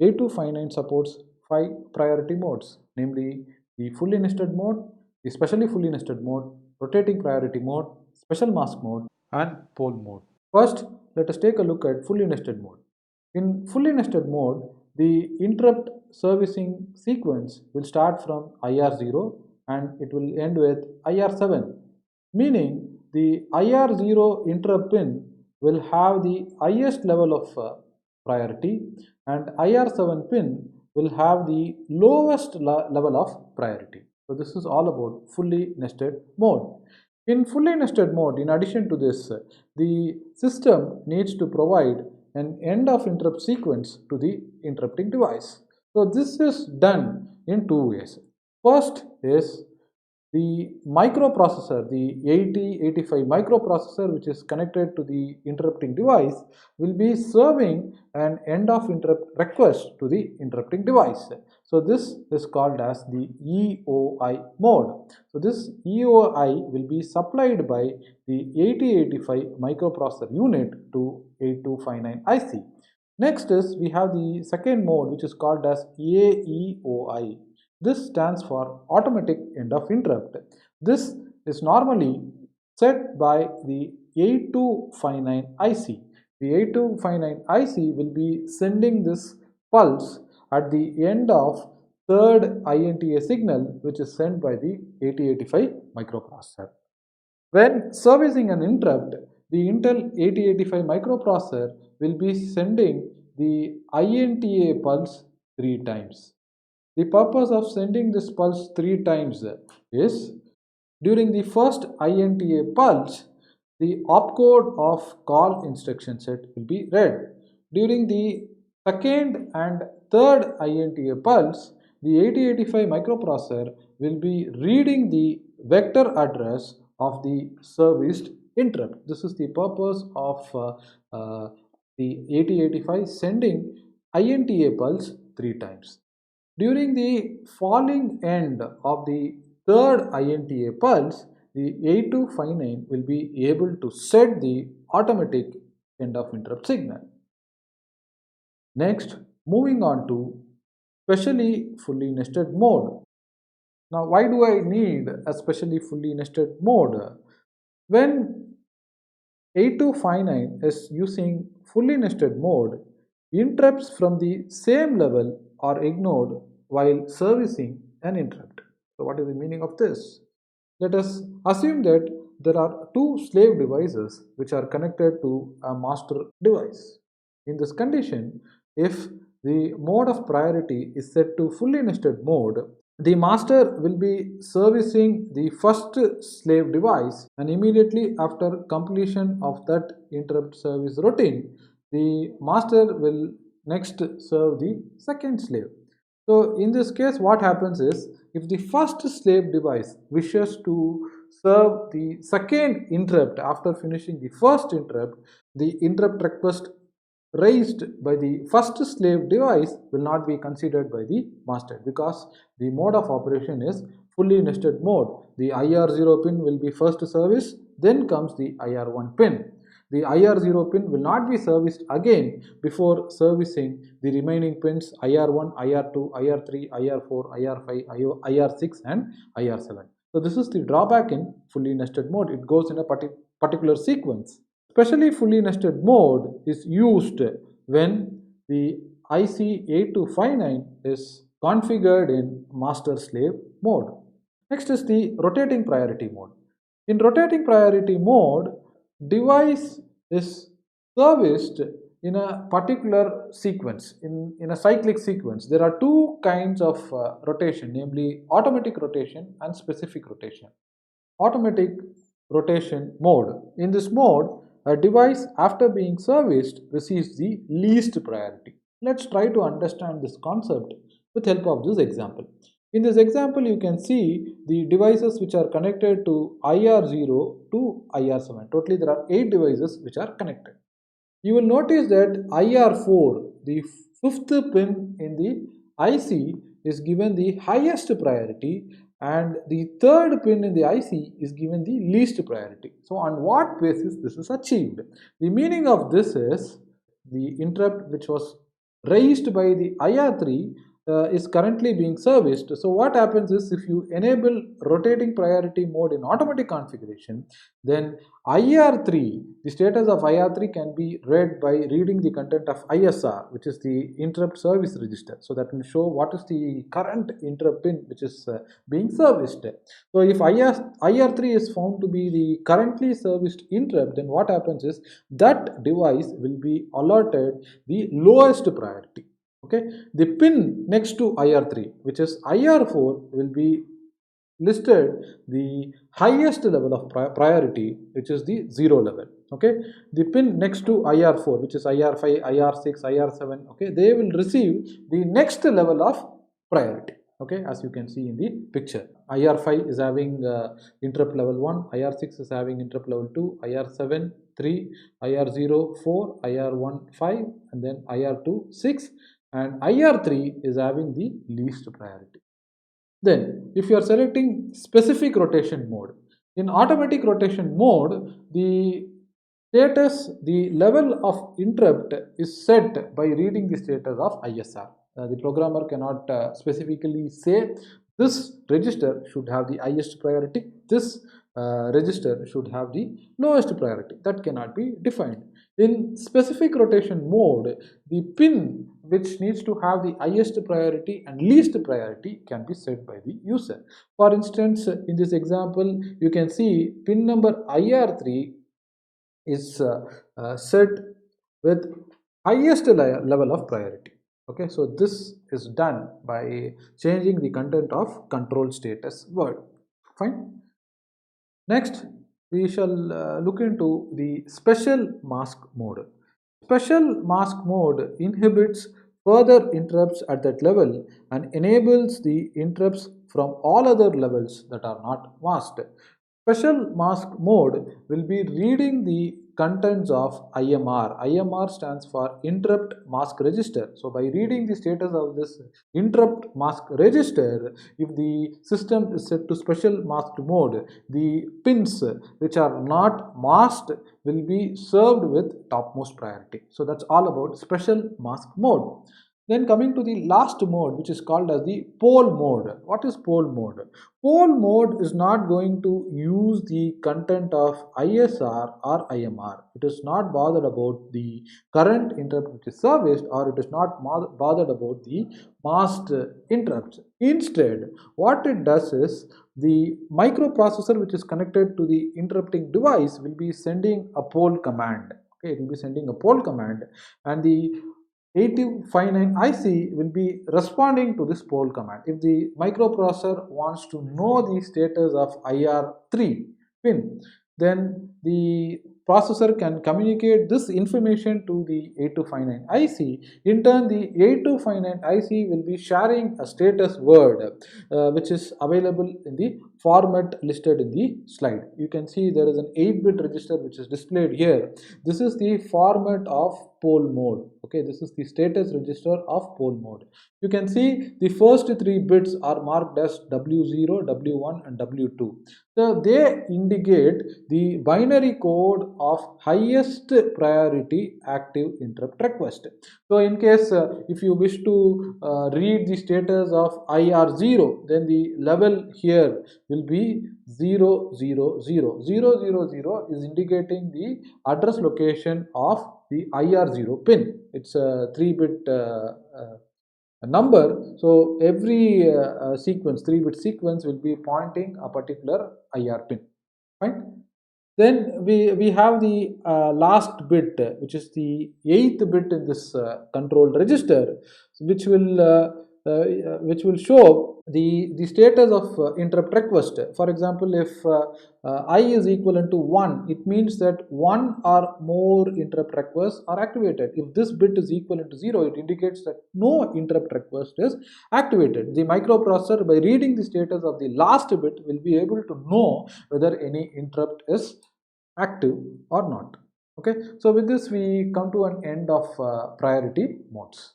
A259 supports 5 priority modes, namely the fully nested mode, the specially fully nested mode, rotating priority mode, special mask mode, and pole mode. First, let us take a look at fully nested mode. In fully nested mode, the interrupt servicing sequence will start from IR0 and it will end with IR7, meaning the IR0 interrupt pin will have the highest level of priority and IR7 pin will have the lowest level of priority. So this is all about fully nested mode. In fully nested mode, in addition to this, the system needs to provide an end of interrupt sequence to the interrupting device. So this is done in two ways. First is the microprocessor, the 8085 microprocessor, which is connected to the interrupting device, will be serving an end of interrupt request to the interrupting device. So this is called as the EOI mode. So this EOI will be supplied by the 8085 microprocessor unit to 8259 IC. Next is we have the second mode, which is called as AEOI. This stands for automatic end of interrupt. This is normally set by the 8259 IC. The 8259 IC will be sending this pulse at the end of third INTA signal, which is sent by the 8085 microprocessor. When servicing an interrupt, the Intel 8085 microprocessor will be sending the INTA pulse 3 times. The purpose of sending this pulse 3 times is during the first INTA pulse, the opcode of call instruction set will be read. During the second and third INTA pulse, the 8085 microprocessor will be reading the vector address of the serviced interrupt. This is the purpose of the 8085 sending INTA pulse 3 times. During the falling end of the third INTA pulse, the 8259 will be able to set the automatic end of interrupt signal. Next, moving on to specially fully nested mode. Now, why do I need a specially fully nested mode? When 8259 is using fully nested mode, interrupts from the same level are ignored while servicing an interrupt. So what is the meaning of this? Let us assume that there are two slave devices which are connected to a master device. In this condition, if the mode of priority is set to fully nested mode, the master will be servicing the first slave device, and immediately after completion of that interrupt service routine, the master will next serve the second slave. So in this case, what happens is, if the first slave device wishes to serve the second interrupt after finishing the first interrupt, the interrupt request raised by the first slave device will not be considered by the master, because the mode of operation is fully nested mode. The IR0 pin will be first serviced, then comes the IR1 pin. The IR0 pin will not be serviced again before servicing the remaining pins IR1, IR2, IR3, IR4, IR5, IR6 and IR7. So this is the drawback in fully nested mode. It goes in a particular sequence. Especially fully nested mode is used when the IC8259 is configured in master slave mode. Next is the rotating priority mode. In rotating priority mode, device is serviced in a particular sequence, in a cyclic sequence. There are two kinds of rotation, namely automatic rotation and specific rotation. Automatic rotation mode. In this mode, a device after being serviced receives the least priority. Let's try to understand this concept with help of this example. In this example, you can see the devices which are connected to IR0 to IR7. Totally, there are 8 devices which are connected. You will notice that IR4, the fifth pin in the IC, is given the highest priority, and the third pin in the IC is given the least priority. So on what basis this is achieved? The meaning of this is the interrupt which was raised by the IR3 is currently being serviced. So what happens is, if you enable rotating priority mode in automatic configuration, then IR3, the status of IR3 can be read by reading the content of ISR, which is the interrupt service register. So that will show what is the current interrupt pin which is being serviced. So if IR3 is found to be the currently serviced interrupt, then what happens is that device will be allotted the lowest priority. Okay, the pin next to IR3, which is IR4, will be listed the highest level of priority, which is the 0 level. Okay, the pin next to IR4, which is IR5, IR6, IR7, okay, they will receive the next level of priority. Okay, as you can see in the picture, IR5 is having interrupt level 1, IR6 is having interrupt level 2, IR7 3, IR0 4, IR1 5, and then IR2 6, and IR3 is having the least priority. Then, if you are selecting specific rotation mode, in automatic rotation mode, the status, the level of interrupt is set by reading the status of ISR. The programmer cannot specifically say this register should have the highest priority, this register should have the lowest priority. That cannot be defined. In specific rotation mode, the pin which needs to have the highest priority and least priority can be set by the user. For instance, in this example, you can see pin number IR3 is set with highest level of priority. Okay, so this is done by changing the content of control status word. Fine. Next, we shall look into the special mask mode. Special mask mode inhibits further interrupts at that level and enables the interrupts from all other levels that are not masked. Special mask mode will be reading the contents of IMR. IMR stands for interrupt mask register. So by reading the status of this interrupt mask register, if the system is set to special masked mode, the pins which are not masked will be served with topmost priority. So that's all about special mask mode. Then coming to the last mode, which is called as the pole mode. What is pole mode? Pole mode is not going to use the content of ISR or IMR. It is not bothered about the current interrupt which is serviced, or it is not bothered about the masked interrupts. Instead, what it does is, the microprocessor which is connected to the interrupting device will be sending a pole command. Okay, it will be sending a pole command, and the 8259 IC will be responding to this pole command. If the microprocessor wants to know the status of IR3 pin, then the processor can communicate this information to the 8259 IC. In turn, the 8259 IC will be sharing a status word which is available in the format listed in the slide. You can see there is an 8-bit register which is displayed here. This is the format of pole mode. Okay, this is the status register of pole mode. You can see the first 3 bits are marked as W0, W1 and W2. So they indicate the binary code of highest priority active interrupt request. So in case if you wish to read the status of IR0, then the level here will be 000. 000 is indicating the address location of the IR0 pin. It's a 3-bit number, so every sequence, 3-bit sequence, will be pointing a particular IR pin. Fine. Then we have the last bit, which is the 8th bit in this control register, which will show the status of interrupt request. For example, if I is equivalent to 1, it means that 1 or more interrupt requests are activated. If this bit is equivalent to 0, it indicates that no interrupt request is activated. The microprocessor, by reading the status of the last bit, will be able to know whether any interrupt is active or not. Okay, so with this we come to an end of priority modes.